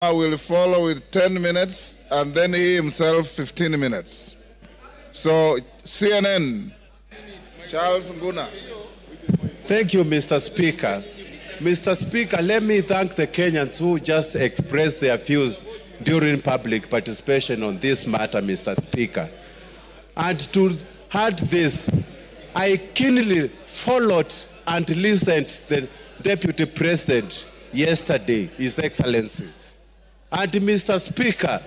will follow with 10 minutes and then he himself 15 minutes. So CNN, Charles Nguna. Thank you, Mr. Speaker. Mr. Speaker, let me thank the Kenyans who just expressed their views during public participation on this matter, Mr. Speaker. And to add this, I keenly followed and listened to the Deputy President yesterday, His Excellency. And Mr. Speaker,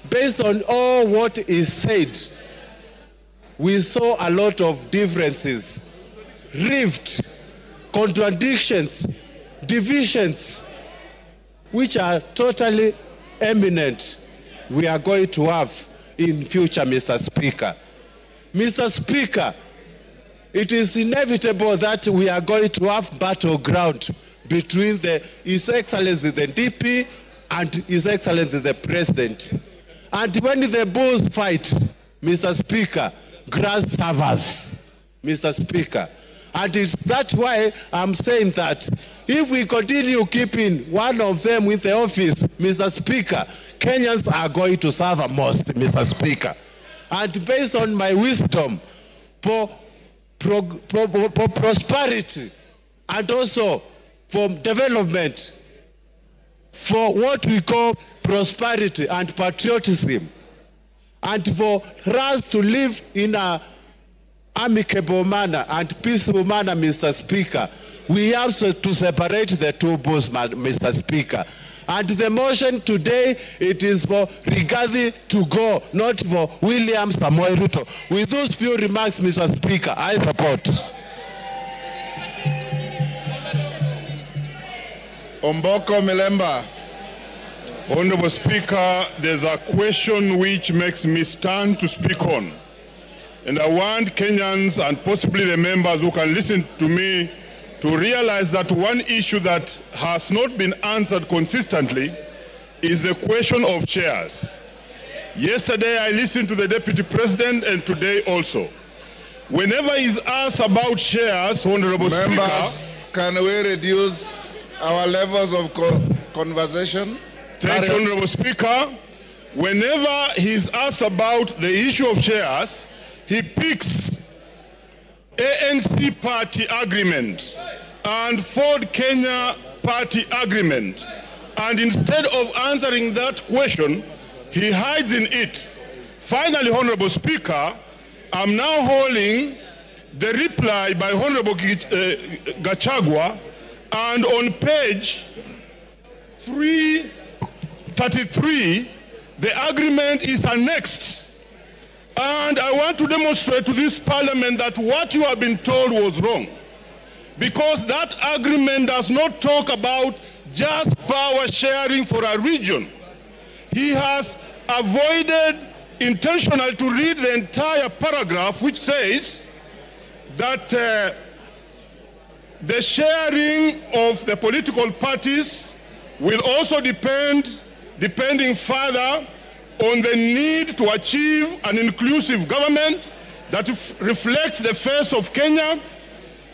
based on all what is said, we saw a lot of differences, rift, contradictions, divisions, which are totally imminent we are going to have in future, Mr. Speaker. Mr. Speaker, it is inevitable that we are going to have battleground between His Excellency the DP and His Excellency the President. And when the bulls fight, Mr. Speaker, grass suffers, Mr. Speaker. And it's that's why I'm saying that if we continue keeping one of them with the office, Mr. Speaker, Kenyans are going to suffer most, Mr. Speaker. And based on my wisdom, for prosperity and also for development, for what we call prosperity and patriotism, and for us to live in a amicable manner and peaceful manner, Mr. Speaker, we have to separate the two bulls, Mr. Speaker. And the motion today, it is for Rigathi to go, not for William Samoei Ruto. With those few remarks, Mr. Speaker, I support. Omboko Milemba. Honorable Speaker, there's a question which makes me stand to speak on. And I want Kenyans and possibly the members who can listen to me to realize that one issue that has not been answered consistently is the question of chairs. Yesterday I listened to the Deputy President and today also. Whenever he's asked about chairs, Honorable Members, Speaker, can we reduce our levels of conversation? Thank you, Honorable Speaker. Whenever he's asked about the issue of chairs, he picks ANC party agreement and Ford Kenya party agreement. And instead of answering that question, he hides in it. Finally, Honorable Speaker, I'm now holding the reply by Honorable Gachagua, and on page 333, the agreement is annexed. And I want to demonstrate to this parliament that what you have been told was wrong. Because that agreement does not talk about just power sharing for a region. He has avoided intentionally to read the entire paragraph, which says that the sharing of the political parties will also depending further on the need to achieve an inclusive government that reflects the face of Kenya,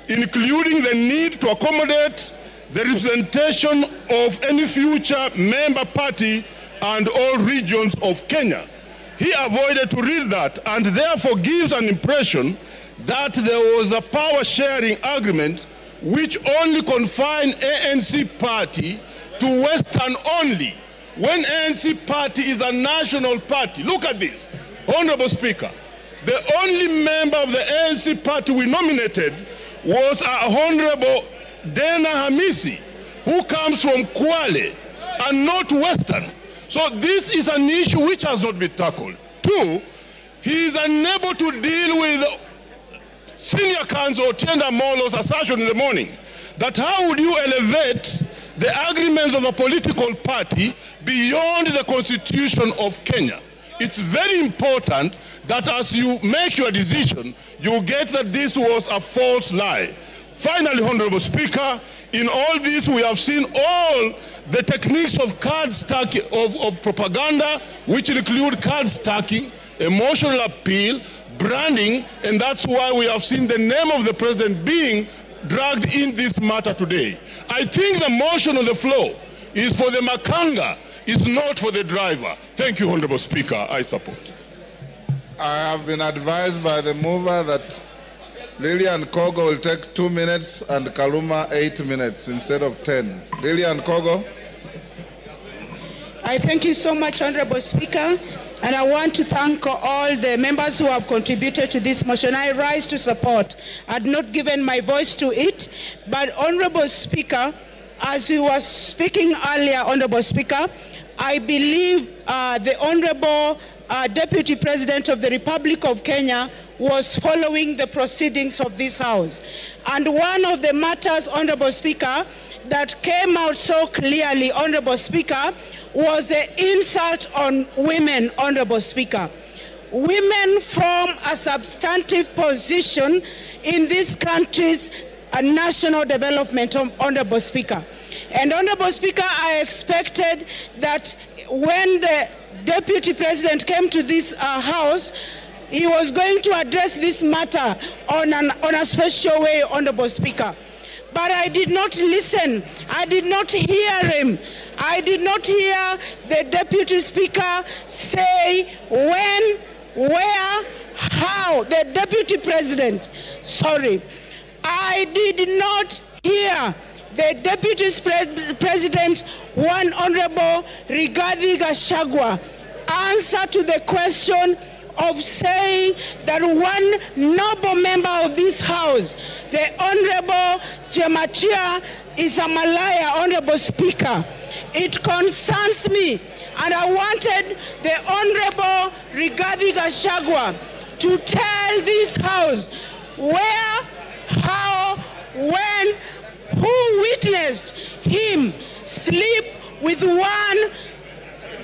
including the need to accommodate the representation of any future member party and all regions of Kenya. He avoided to read that and therefore gives an impression that there was a power sharing agreement which only confined ANC party to Western only, when ANC party is a national party. Look at this, Honorable Speaker. The only member of the ANC party we nominated was Honorable Dena Hamisi, who comes from Kwale and not Western. So this is an issue which has not been tackled. Two, he is unable to deal with Senior Counsel Tenda Molo's assertion in the morning that how would you elevate the agreements of a political party beyond the Constitution of Kenya. It's very important that as you make your decision, you get that this was a false lie. Finally, Honorable Speaker, in all this we have seen all the techniques of card stacking, of propaganda, which include card stacking, emotional appeal, branding, and that's why we have seen the name of the president being dragged in this matter today. I think the motion on the floor is for the Makanga is not for the driver. Thank you, Honorable Speaker. I support. I have been advised by the mover that Lillian Kogo will take 2 minutes and Kaluma 8 minutes instead of 10. Lillian Kogo. I thank you so much, Honorable Speaker, and I want to thank all the members who have contributed to this motion. I rise to support. I had not given my voice to it, but Honorable Speaker, as you were speaking earlier, Honorable Speaker, I believe the Honorable Deputy President of the Republic of Kenya was following the proceedings of this House. And one of the matters, Honorable Speaker, that came out so clearly, Honorable Speaker, was the insult on women, Honorable Speaker. Women from a substantive position in this country's national development, Honorable Speaker. And Honorable Speaker, I expected that when the Deputy President came to this House, he was going to address this matter on a special way, Honorable Speaker. But I did not listen. I did not hear him. I did not hear the Deputy Speaker say when, where, how. The Deputy President, sorry. I did not hear the Deputy President, one Honorable Rigathi Gachagua, answer to the question of saying that one noble member of this House, the Honorable Jematia, is a Malaya, Honorable Speaker. It concerns me, and I wanted the Honorable Rigathi Gachagua to tell this House where, how, when, who witnessed him sleep with one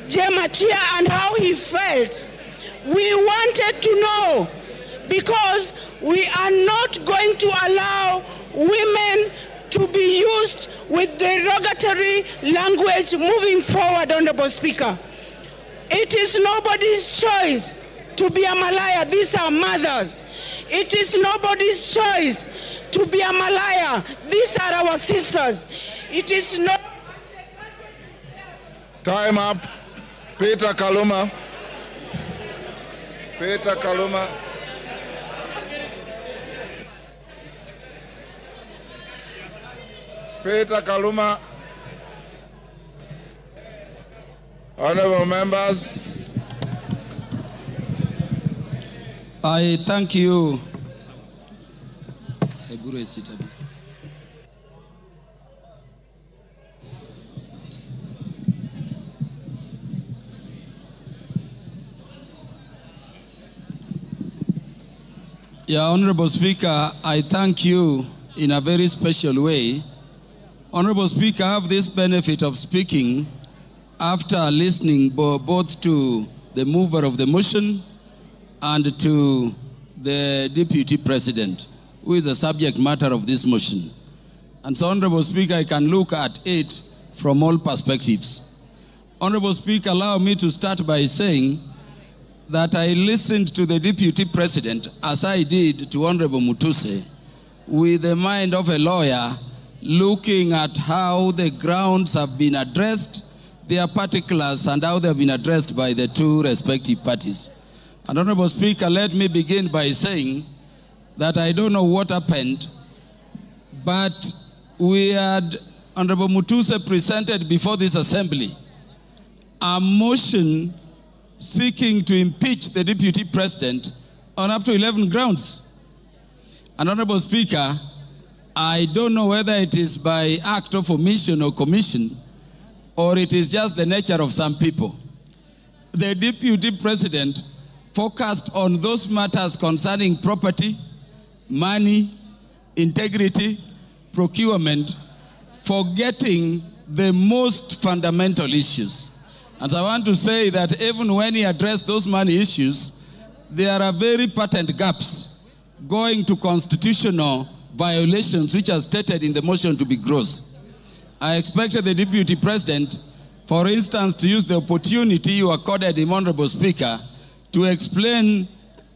Jematia and how he felt. We wanted to know, because we are not going to allow women to be used with derogatory language moving forward, Honorable Speaker. It is nobody's choice to be a Malaya. These are mothers. It is nobody's choice to be a Malaya. These are our sisters. It is not... Time up. Peter Kaluma. Peter Kaluma. Peter Kaluma. Honorable members. I thank you. Yeah, Honorable Speaker, I thank you in a very special way. Honorable Speaker, I have this benefit of speaking after listening both to the mover of the motion and to the Deputy President, who is the subject matter of this motion. And so, Honorable Speaker, I can look at it from all perspectives. Honorable Speaker, allow me to start by saying that I listened to the Deputy President, as I did to Honorable Mutuse, with the mind of a lawyer, looking at how the grounds have been addressed, their particulars, and how they have been addressed by the two respective parties. And Honorable Speaker, let me begin by saying that I don't know what happened, but we had Honorable Mutuse presented before this assembly a motion seeking to impeach the Deputy President on up to 11 grounds. And Honorable Speaker, I don't know whether it is by act of omission or commission, or it is just the nature of some people. The Deputy President focused on those matters concerning property, money, integrity, procurement, forgetting the most fundamental issues. And I want to say that even when he addressed those money issues, there are very patent gaps going to constitutional violations which are stated in the motion to be gross. I expected the Deputy President, for instance, to use the opportunity you accorded him, Honorable Speaker, to explain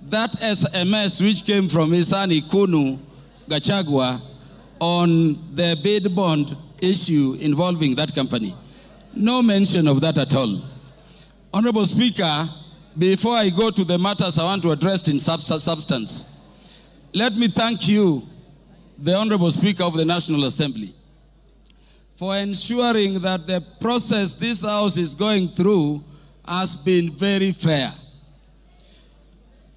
that SMS which came from his son Ikunu Gachagua on the bid bond issue involving that company. No mention of that at all. Honorable Speaker, before I go to the matters I want to address in substance, let me thank you, the Honorable Speaker of the National Assembly, for ensuring that the process this House is going through has been very fair.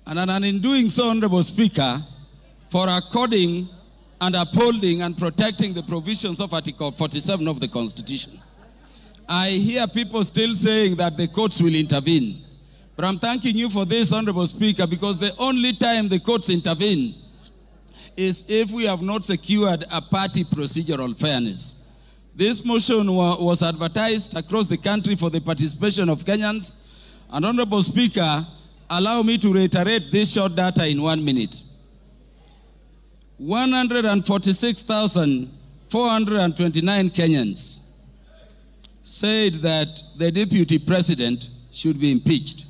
And in doing so, Honorable Speaker, for according and upholding and protecting the provisions of Article 47 of the Constitution. I hear people still saying that the courts will intervene. But I'm thanking you for this, Honorable Speaker, because the only time the courts intervene is if we have not secured a party procedural fairness. This motion was advertised across the country for the participation of Kenyans. And Honorable Speaker, allow me to reiterate this short data in 1 minute. 146,429 Kenyans said that the deputy president should be impeached.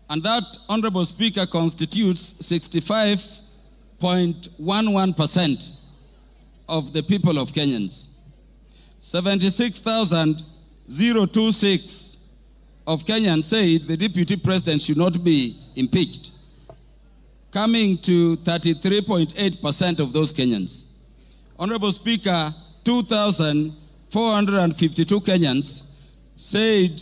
And that, Honorable Speaker, constitutes 65.11% of the people of Kenyans. 76,026 of Kenyans said the deputy president should not be impeached, coming to 33.8% of those Kenyans. Honorable Speaker, 2,452 Kenyans said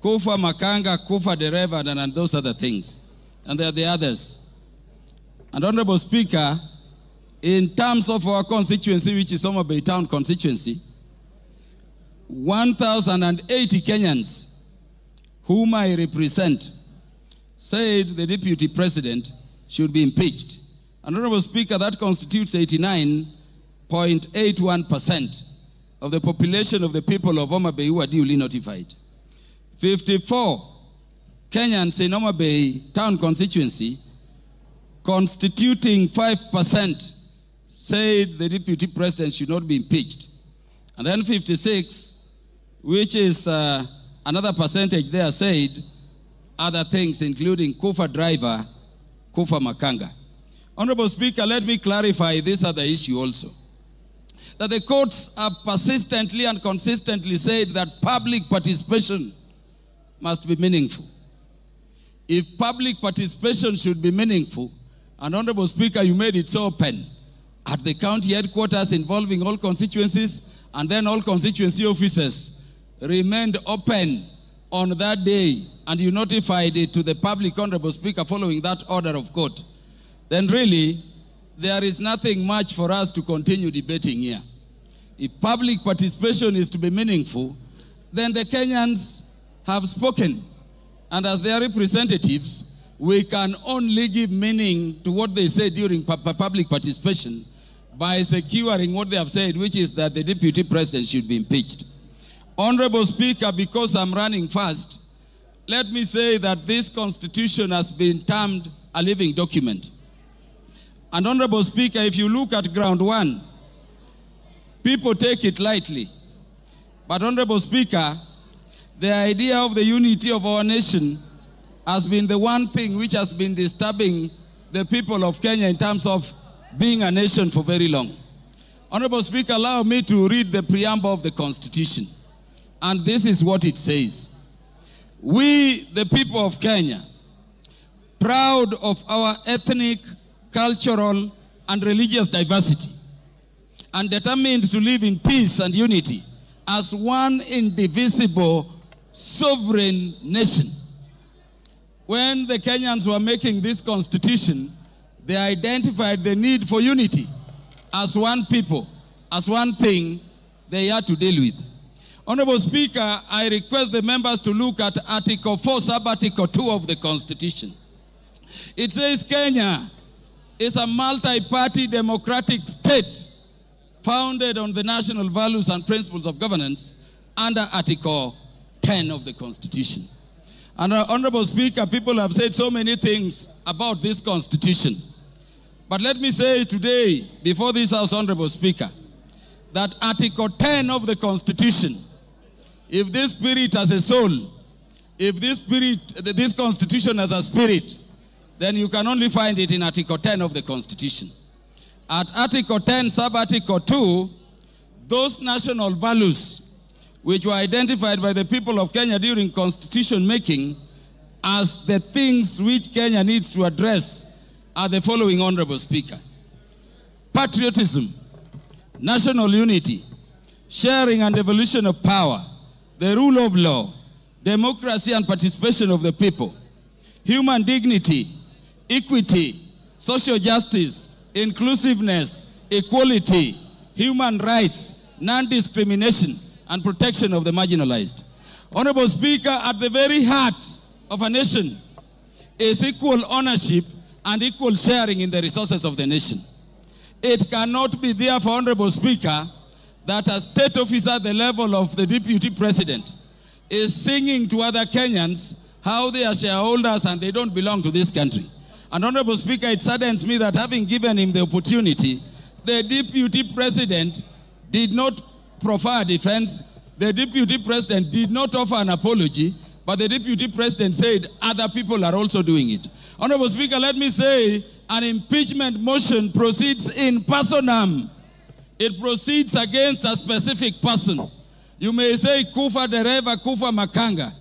Kufa Makanga, Kufa Dereva, and those other things. And there are the others. And Honorable Speaker, in terms of our constituency, which is Homa Bay Town constituency, 1,080 Kenyans whom I represent said the deputy president should be impeached. And Honorable Speaker, that constitutes 89.81% of the population of the people of Homa Bay who are duly notified. 54 Kenyans in Homa Bay Town constituency, constituting 5%, said the deputy president should not be impeached. And then 56, which is another percentage there, said other things, including Kufa driver, Kufa Makanga. Honorable Speaker, let me clarify this other issue also. That the courts have persistently and consistently said that public participation must be meaningful. If public participation should be meaningful, and Honorable Speaker, you made it so open, at the county headquarters involving all constituencies, and then all constituency offices remained open on that day, and you notified it to the public, Honorable Speaker, following that order of court, then really, there is nothing much for us to continue debating here. If public participation is to be meaningful, then the Kenyans have spoken. And as their representatives, we can only give meaning to what they say during public participation by securing what they have said, which is that the deputy president should be impeached. Honorable Speaker, because I'm running fast, let me say that this constitution has been termed a living document. And Honorable Speaker, if you look at ground one, people take it lightly. But Honorable Speaker, the idea of the unity of our nation has been the one thing which has been disturbing the people of Kenya in terms of being a nation for very long. Honorable Speaker, allow me to read the preamble of the Constitution. And this is what it says. We, the people of Kenya, proud of our ethnic, cultural, and religious diversity, and determined to live in peace and unity as one indivisible sovereign nation. When the Kenyans were making this constitution, they identified the need for unity as one people, as one thing they had to deal with. Honorable Speaker, I request the members to look at Article 4, Sub-Article 2 of the Constitution. It says Kenya is a multi-party democratic state founded on the national values and principles of governance under Article 10 of the Constitution. And Honorable Speaker, people have said so many things about this Constitution. But let me say today, before this House, Honorable Speaker, that Article 10 of the Constitution, if this spirit has a soul, if this Constitution has a spirit, then you can only find it in Article 10 of the Constitution. At Article 10, Sub-Article 2, those national values which were identified by the people of Kenya during constitution making as the things which Kenya needs to address are the following, Honorable Speaker. Patriotism, national unity, sharing and devolution of power, the rule of law, democracy and participation of the people, human dignity, equity, social justice, inclusiveness, equality, human rights, non-discrimination, and protection of the marginalized. Honorable Speaker, at the very heart of a nation is equal ownership and equal sharing in the resources of the nation. It cannot be therefore, Honorable Speaker, that a state officer at the level of the Deputy President is singing to other Kenyans how they are shareholders and they don't belong to this country. And Honorable Speaker, it saddens me that having given him the opportunity, the Deputy President did not proffer defense, the Deputy President did not offer an apology, but the Deputy President said other people are also doing it. Honorable Speaker, let me say an impeachment motion proceeds in personam. It proceeds against a specific person. You may say Kufa Dereva, Kufa Makanga.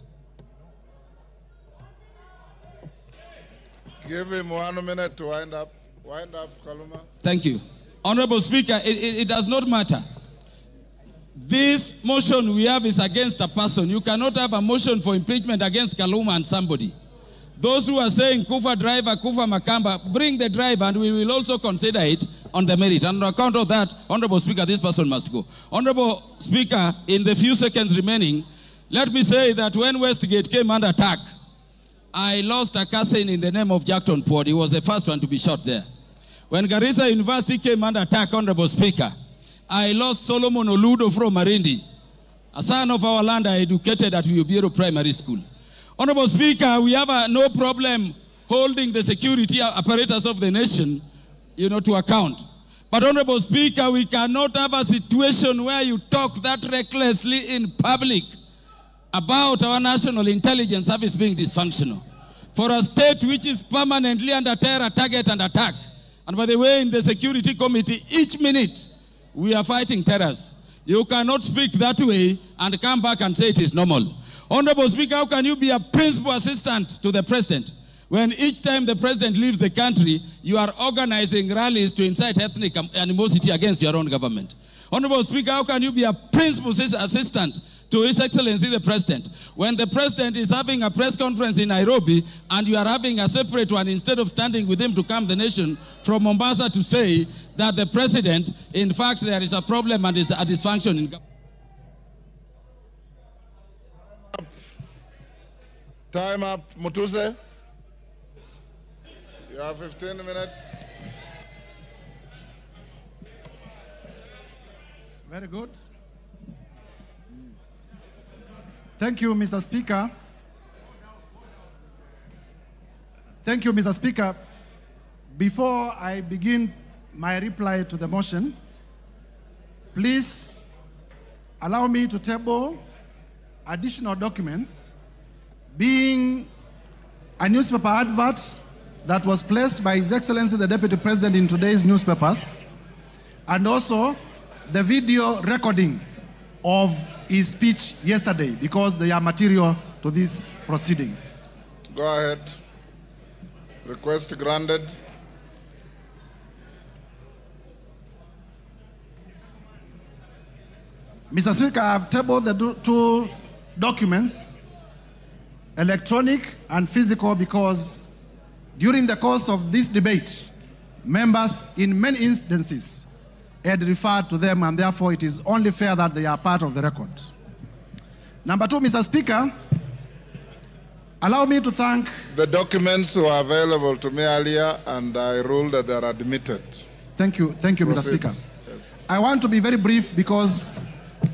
Give him 1 minute to wind up. Wind up, Kaluma. Thank you. Honorable Speaker, it does not matter. This motion we have is against a person. You cannot have a motion for impeachment against Kaluma and somebody. Those who are saying Kufa driver, Kufa Makamba, bring the driver and we will also consider it on the merit. And on account of that, Honorable Speaker, this person must go. Honorable Speaker, in the few seconds remaining, let me say that when Westgate came under attack, I lost a cousin in the name of Jackton Port. He was the first one to be shot there. When Garissa University came under attack, Honorable Speaker, I lost Solomon Oludo from Marindi, a son of our land I educated at Ubiero Primary School. Honorable Speaker, we have no problem holding the security apparatus of the nation, to account. But Honorable Speaker, we cannot have a situation where you talk that recklessly in public about our national intelligence service being dysfunctional. For a state which is permanently under terror, target and attack. And by the way, in the Security Committee, each minute we are fighting terrorists. You cannot speak that way and come back and say it is normal. Honorable Speaker, how can you be a principal assistant to the President when each time the President leaves the country, you are organizing rallies to incite ethnic animosity against your own government? Honorable Speaker, how can you be a principal assistant to His Excellency the President when the President is having a press conference in Nairobi and you are having a separate one instead of standing with him to calm the nation from Mombasa to say that the President, in fact, there is a problem and is a dysfunction in government? Time up. Mutuse, you have 15 minutes. Very good. Thank you, Mr. Speaker. Thank you, Mr. Speaker. Before I begin my reply to the motion, please allow me to table additional documents, being a newspaper advert that was placed by His Excellency the Deputy President in today's newspapers, and also the video recording of his speech yesterday, because they are material to these proceedings. Go ahead. Request granted. Mr. Speaker, I have tabled the two documents, electronic and physical, because during the course of this debate, members in many instances had referred to them, and therefore it is only fair that they are part of the record. Number two, Mr. Speaker, allow me to thank... The documents were available to me earlier, and I ruled that they are admitted. Thank you, Mr. Speaker. Yes. I want to be very brief because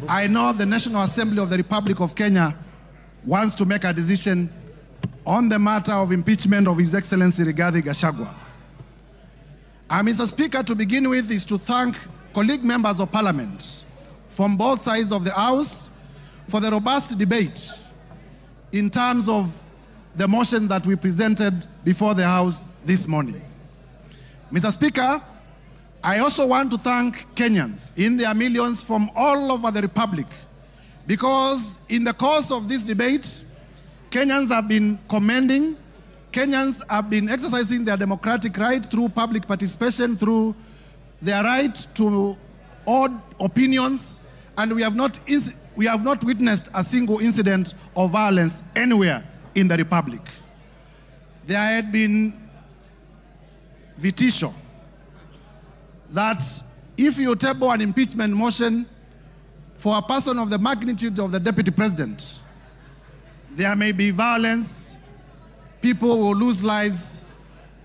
I know the National Assembly of the Republic of Kenya wants to make a decision on the matter of impeachment of His Excellency Rigathi Gachagua. Mr. Speaker, to begin with is to thank colleague members of Parliament from both sides of the House for the robust debate in terms of the motion that we presented before the House this morning. Mr. Speaker, I also want to thank Kenyans in their millions from all over the Republic because in the course of this debate, Kenyans have been commending, Kenyans have been exercising their democratic right through public participation, through their right to odd opinions, and we have not witnessed a single incident of violence anywhere in the Republic. There had been vitisho that if you table an impeachment motion for a person of the magnitude of the Deputy President, there may be violence, people will lose lives,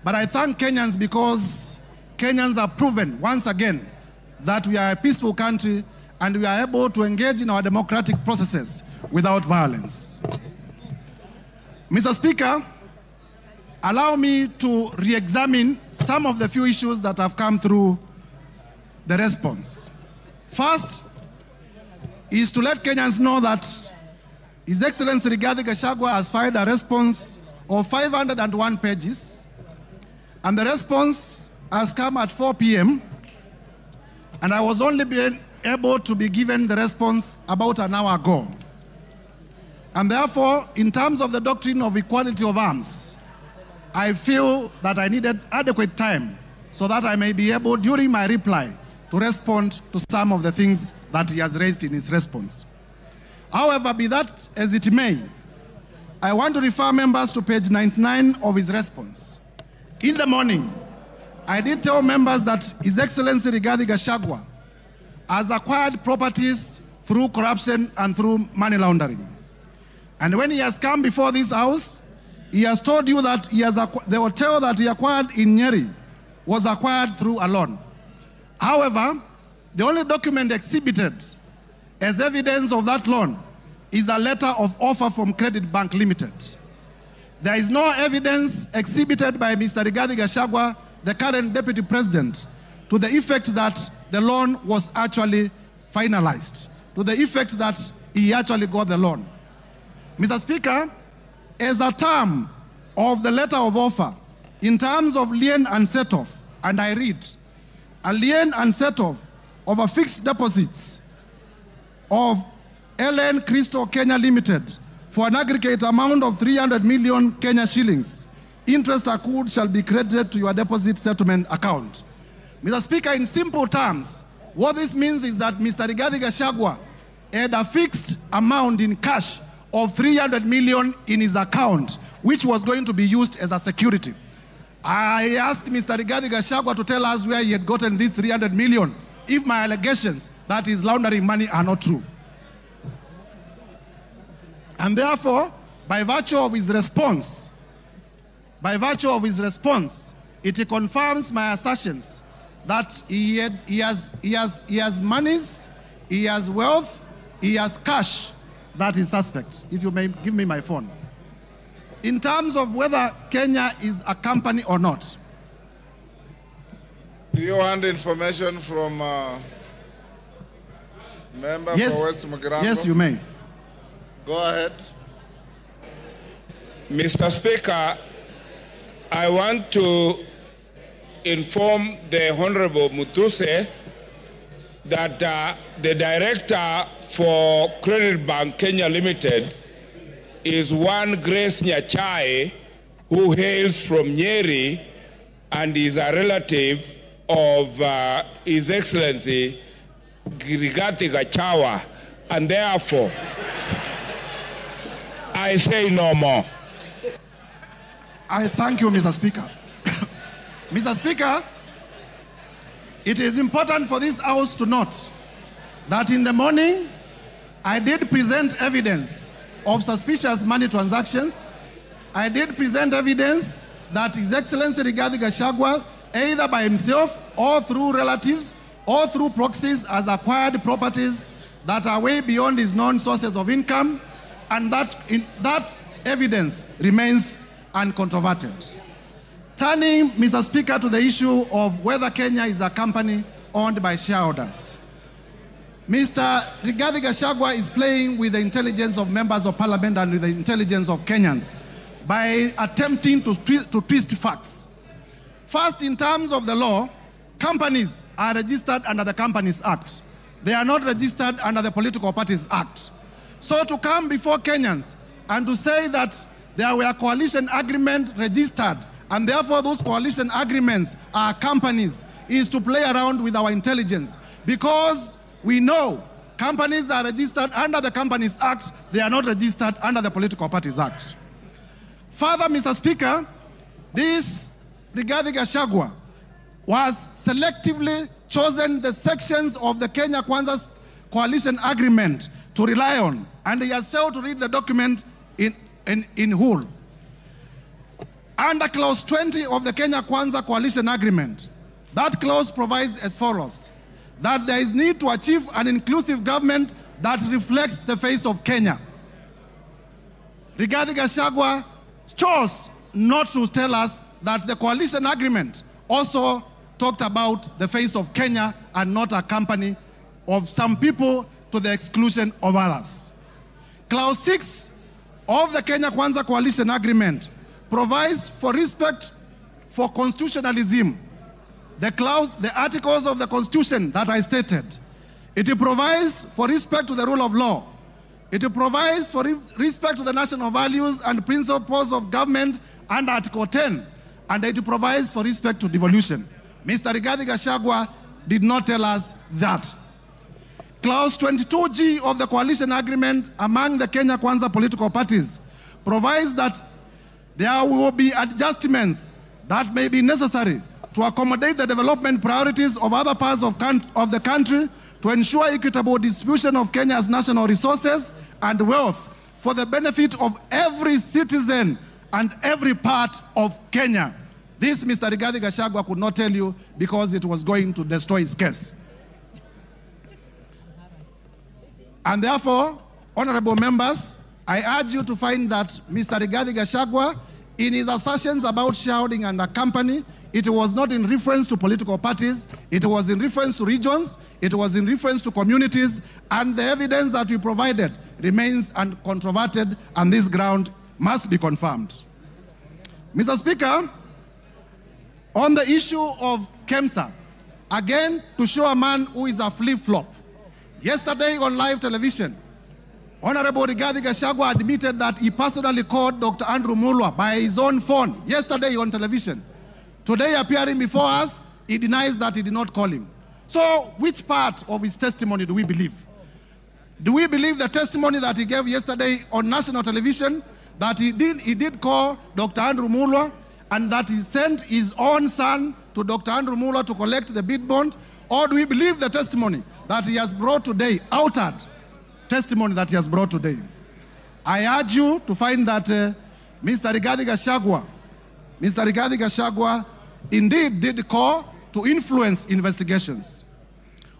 but I thank Kenyans because Kenyans have proven once again that we are a peaceful country and we are able to engage in our democratic processes without violence. Mr. Speaker, allow me to re-examine some of the few issues that have come through the response. First is to let Kenyans know that His Excellency Rigathi Gachagua has filed a response of 501 pages, and the response has come at 4 p.m., and I was only being able to be given the response about an hour ago. And therefore, in terms of the doctrine of equality of arms, I feel that I needed adequate time so that I may be able, during my reply, to respond to some of the things that he has raised in his response. However, be that as it may, I want to refer members to page 99 of his response. In the morning, I did tell members that His Excellency Rigathi Gachagua has acquired properties through corruption and through money laundering. And when he has come before this house, he has told you that the hotel that he acquired in Nyeri was acquired through a loan. However, the only document exhibited as evidence of that loan is a letter of offer from Credit Bank Limited. There is no evidence exhibited by Mr. Rigathi Gachagua, the current Deputy President, to the effect that the loan was actually finalized, to the effect that he actually got the loan. Mr. Speaker, as a term of the letter of offer, in terms of lien and set-off, and I read, a lien and set-off of a fixed deposits of LN Crystal Kenya Limited for an aggregate amount of 300 million Kenya shillings. Interest accrued shall be credited to your deposit settlement account. Mr. Speaker, in simple terms, what this means is that Mr. Rigathi Gachagua had a fixed amount in cash of 300 million in his account, which was going to be used as a security. I asked Mr. Rigathi Gachagua to tell us where he had gotten this 300 million if my allegations that he's laundering money are not true. And therefore, by virtue of his response, it confirms my assertions that he has monies, he has wealth, he has cash that is suspect. If you may give me my phone. In terms of whether Kenya is a company or not. Do you want information from member for West Mugirango? Yes, you may. Go ahead. Mr. Speaker, I want to inform the Honorable Mutuse that the director for Credit Bank Kenya Limited is one Grace Nyachai, who hails from Nyeri and is a relative of His Excellency Rigathi Gachagua, and therefore I say no more. I thank you, Mr. Speaker. Mr. Speaker, it is important for this House to note that in the morning I did present evidence of suspicious money transactions. I did present evidence that His Excellency Rigathi Gachagua, either by himself or through relatives or through proxies, has acquired properties that are way beyond his known sources of income, and that evidence remains uncontroverted. Turning, Mr. Speaker, to the issue of whether Kenya is a company owned by shareholders. Mr. Rigathi Gachagua is playing with the intelligence of members of parliament and with the intelligence of Kenyans by attempting to twist facts. First, in terms of the law, companies are registered under the Companies Act. They are not registered under the Political Parties Act. So to come before Kenyans and to say that there were coalition agreements registered and therefore those coalition agreements are companies is to play around with our intelligence, because we know companies are registered under the Companies Act, they are not registered under the Political Parties Act. Further, Mr. Speaker, this Rigathi Gachagua was selectively chosen the sections of the Kenya Kwanza coalition agreement to rely on, and he has failed to read the document in whole. Under clause 20 of the Kenya Kwanza coalition agreement, that clause provides as follows: that there is need to achieve an inclusive government that reflects the face of Kenya. Rigathi Gachagua chose not to tell us that the coalition agreement also talked about the face of Kenya and not a company of some people to the exclusion of others. Clause 6 of the Kenya Kwanza coalition agreement provides for respect for constitutionalism. The articles of the Constitution that I stated, it provides for respect to the rule of law. It provides for respect to the national values and principles of government under Article 10, and it provides for respect to devolution. Mr. Rigathi Gachagua did not tell us that. Clause 22G of the coalition agreement among the Kenya Kwanza political parties provides that there will be adjustments that may be necessary to accommodate the development priorities of other parts of the country to ensure equitable distribution of Kenya's national resources and wealth for the benefit of every citizen and every part of Kenya. This Mr. Rigathi Gachagua could not tell you because it was going to destroy his case. And therefore, honorable members, I urge you to find that Mr. Rigathi Gachagua, in his assertions about shareholding and a company, it was not in reference to political parties, it was in reference to regions, it was in reference to communities, and the evidence that we provided remains uncontroverted, and this ground must be confirmed. Mr. Speaker, on the issue of KEMSA, again, to show a man who is a flip-flop, yesterday on live television, Honorable Rigathi Gachagua admitted that he personally called Dr. Andrew Mulwa by his own phone yesterday on television. Today, appearing before us, he denies that he did not call him. So, which part of his testimony do we believe? Do we believe the testimony that he gave yesterday on national television, that he did call Dr. Andrew Mulwa, and that he sent his own son to Dr. Andrew Mulwa to collect the bid bond? Or do we believe the testimony that he has brought today, altered testimony that he has brought today? I urge you to find that Mr. Rigathi Gachagua indeed did call to influence investigations.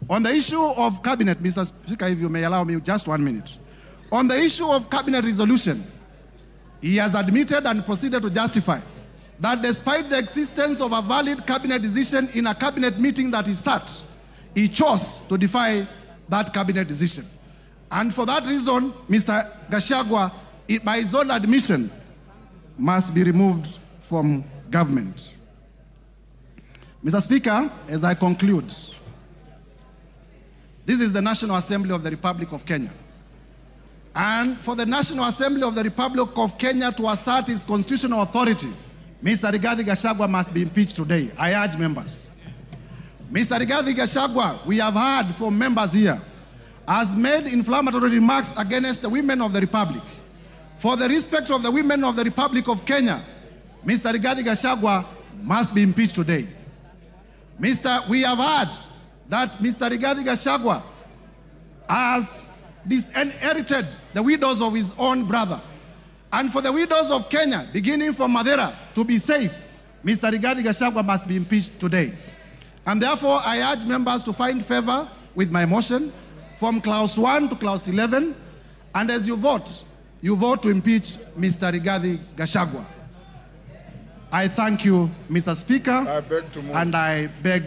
On the issue of cabinet, Mr. Speaker, if you may allow me just 1 minute. On the issue of cabinet resolution, he has admitted and proceeded to justify that despite the existence of a valid cabinet decision in a cabinet meeting that he sat, he chose to defy that cabinet decision. And for that reason, Mr. Gachagua, by his own admission, must be removed from government. Mr. Speaker, as I conclude, this is the National Assembly of the Republic of Kenya. And for the National Assembly of the Republic of Kenya to assert its constitutional authority, Mr. Rigathi Gachagua must be impeached today. I urge members. Mr. Rigathi Gachagua, we have heard from members here, has made inflammatory remarks against the women of the Republic. For the respect of the women of the Republic of Kenya, Mr. Rigathi Gachagua must be impeached today. We have heard that Mr. Rigathi Gachagua has disinherited the widows of his own brother. And for the widows of Kenya, beginning from Madeira, to be safe, Mr. Rigathi Gachagua must be impeached today. And therefore, I urge members to find favor with my motion from clause 1 to clause 11. And as you vote to impeach Mr. Rigathi Gachagua. I thank you, Mr. Speaker, I beg to move. and I beg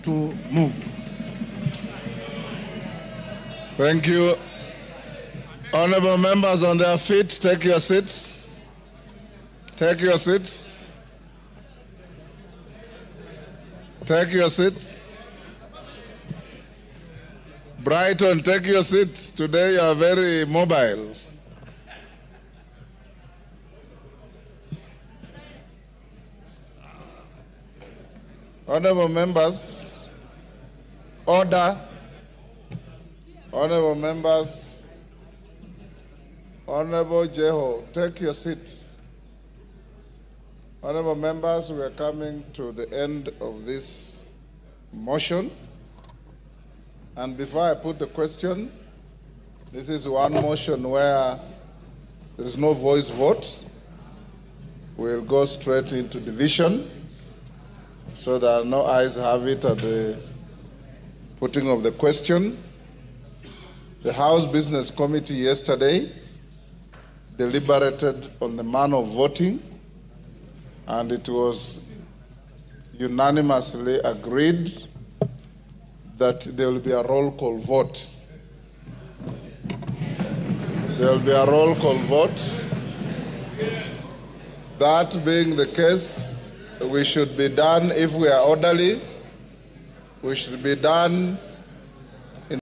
to move. Thank you. Honorable members on their feet, take your seats. Take your seats. Take your seats. Brighton, take your seats. Today you are very mobile. Honorable members, order. Honorable members, Honorable Jeho, take your seat. Honorable members, we are coming to the end of this motion. And before I put the question, this is one motion where there is no voice vote. We'll go straight into division, so that no ayes have it at the putting of the question. The House Business Committee yesterday deliberated on the manner of voting, and it was unanimously agreed that there will be a roll call vote. There will be a roll call vote. That being the case, we should be done, if we are orderly, we should be done